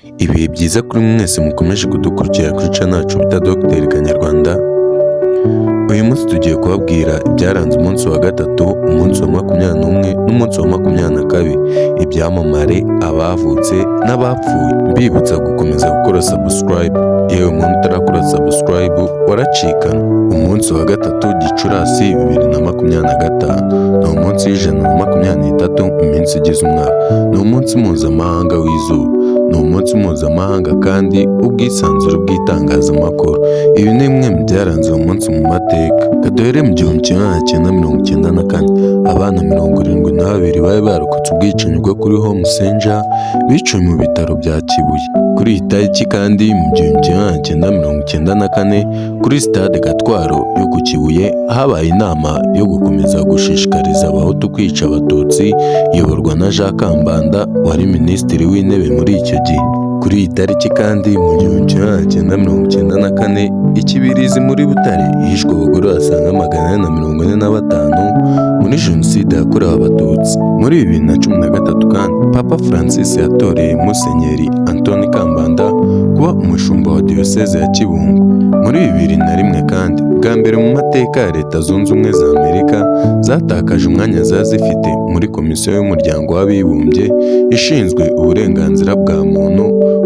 Ibihe byiza kuri mwese mukomeje kudukurikira kuri channel yacu bita Dr Kanyarwanda. Uyu munsi tugiye kubabwira ibyaranze umunsi wa gatatu, umunsi wa 21 n'umunsi wa 22, ibyamamare, abavutse n'abapfuye. Mbibutsa gukomeza gukora subscribe. Yewe umuntu utarakora subscribe waracikana. Umunsi wa gatatu Gicurasi 2025 ni umunsi w'123 mu minsi igize umwaka. Ni umunsi mpuzamahanga w'izuba. Ni umunsi mpuzamahanga kandi ubwisanzure bw'itangazamakuru. Ibi ni bimwe mu byaranze uwo munsi mu mateka. Duhere mu 1994, abana 72 bari barokotse ubwicanyi bwo kuri Home Center biciwe mu bitaro bya Kibuye. Kuri iyi tariki kandi mu 1994 kuri Stade Gatwaro yo ku Kibuye habaye inama yo gukomeza gushishikariza Abahutu kwica Abatutsi iyoborwa na Jean Kambanda wari minisitiri w'intebe muri icyo gihe. Kuri iyi tariki kandi mu 1994 Ikibirizi muri Butare hishwe abagore basaga 445 muri jenoside yakorewe Abatutsi. Muri 2013 kandi Papa Francis yatoreye Musenyeri Anthony Kambanda kuba umushumba wa Diyoseze ya Kibungo. Muri 2001 kandi bwa mbere mu mateka ya Leta Zunze Ubumwe za Amerika zatakaje umwanya zifite muri Komisiyo y'Umuryango w'Abibumbye ishinzwe uburenganzira bwa muntu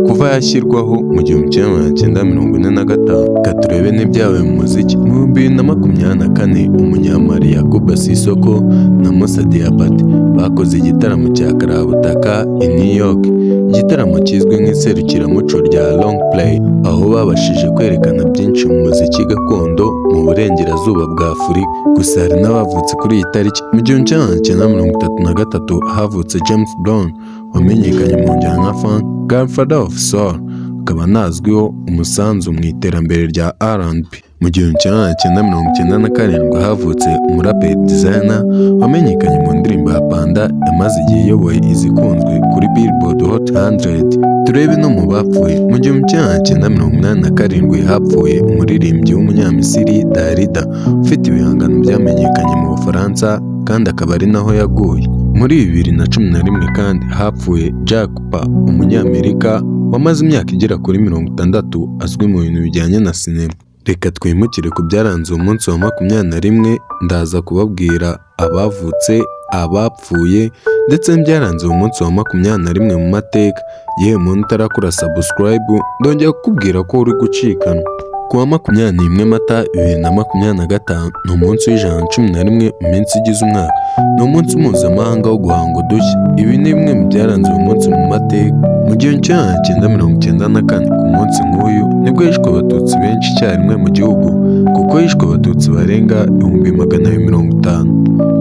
kuva yashyirwaho mu 1945. Katurebe n'ibyabaye mu muziki. Mu 2024 umunyamali Yakuba Sisoko na Musa Diabate bakoze igitaramo cya Karabutaka i New York, igitaramo kizwi nk'iserukiramuco rya Long Play, aho babashije kwerekana byinshi mu muziki gakondo mu burengerazuba bwa Afurika. Gusa hari n'abavutse kuri iyi tariki. Mu 1933 havutse James Brown wamenyekanye mu njyana nka funk, Godfather of Soul, akaba anazwiho umusanzu mu iterambere rya R&B. Mu 1997 havutse umuraperi Designer wamenyekanye mu ndirimbo ya Panda, yamaze igihe iyoboye izikunzwe kuri Billboard Hot 100. Turebe no mu bapfuye. Mu 1987 hapfuye umuririmbyi w'umunyamisiri Dalida ufite ibihangano byamenyekanye mu Bufaransa kandi akaba ari naho yaguye. Muri 2011 kandi hapfuye Jack Pa, umunyamerika wamaze imyaka igera kuri 60 azwi mu bintu bijyanye na sinema. Reka twimukire ku byaranze umunsi wa 21, ndaza kubabwira abavutse, abapfuye ndetse n'ibyaranze umunsi wa 21 mu mateka. Yewe muntu utarakora subscribe ndongera kukubwira ko uri gucikana. Ku wa 21 Mata 2025 ni umunsi w'111 mu minsi igize umwaka. Ni umunsi mpuzamahanga wo guhanga udushya. Ibi ni bimwe mu byaranze uyu munsi mu mateka. Mu 1994 ku munsi nk'uyu nibwo hishwe Abatutsi benshi icyarimwe mu gihugu, kuko hishwe Abatutsi barenga 250,000.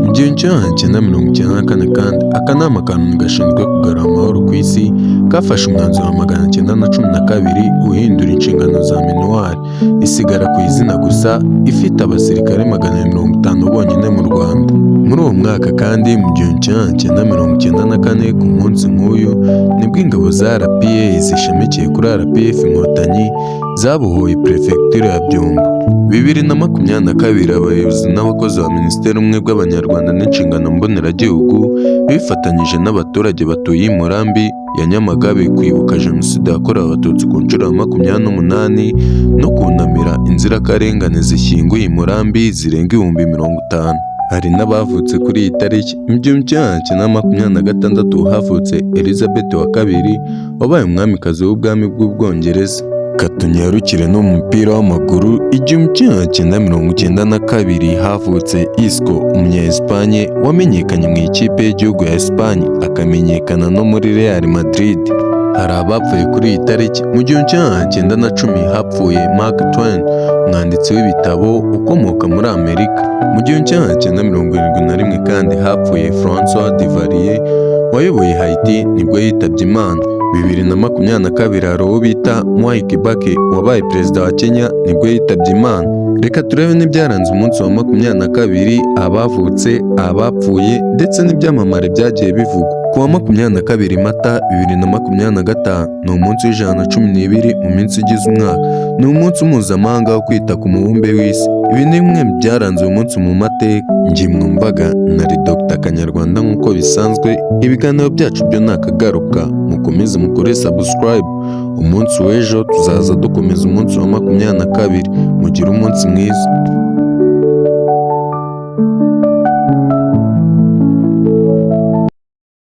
Mu 1994 kandi akanama kanuni gashinzwe kugarura amahoro ku isi kafashe umwanzuro wa 1912 uhindura inshingano za minuwari isigara ku izina gusa, ifite abasirikare 150 bonyine mu Rwanda. Muri uwo mwaka kandi mu 1994 ku munsi nk'uyu nibwo ingabo za RPA zishamikiye kuri RPF Inkotanyi zabohoye Perefegitura ya Byumba. 2022 abayobozi n'abakozi ba Minisiteri y'Ubumwe bw'Abanyarwanda n'Inshingano Mboneragihugu bifatanyije n'abaturage batuye i Murambi ya Nyamagabe kwibuka Jenoside yakorewe Abatutsi ku nshuro ya 28 no kunamira inzirakarengane zishyinguye i Murambi zirenga 50,000. Hari n'abavutse kuri iyi tariki. Mu 1926 havutse Elizabeth wa kabiri wabaye umwamikazi w'ubwami bw'Ubwongereza. Katunyarukire no mu mupira w'amaguru. 1992 havutse Isco, umunya-Espanye wamenyekanye mu ikipe y'igihugu ya Espanye akamenyekana no muri Real Madrid. Hari abapfuye kuri iyi tariki. Mu 1910 hapfuye Mark Twain, umwanditsi w'ibitabo ukomoka muri Amerika. Mu 1971 kandi hapfuye François Duvalier wayoboye Haiti, nibwo yitabye Imana. 2022 hari uwo bita Mwai Kibaki wabaye perezida wa Kenya, nibwo yitabye Imana. Reka turebe n'ibyaranze umunsi wa 22, abavutse, abapfuye ndetse n'ibyamamare byagiye bivugwa. Ku wa 22 Mata 2025 ni umunsi w'112 mu minsi igize umwaka. Ni umunsi mpuzamahanga wo kwita ku mubumbe w'isi. Ibi ni bimwe mu byaranze uyu munsi mu mateka. Njye mwumvaga nari Dr Kanyarwanda nk'uko bisanzwe. Ibiganiro byacu byo nakagaruka, mukomeze mukore subscribe. Umunsi w'ejo tuzaza dukomeza umunsi wa 22. Mugire umunsi mwiza.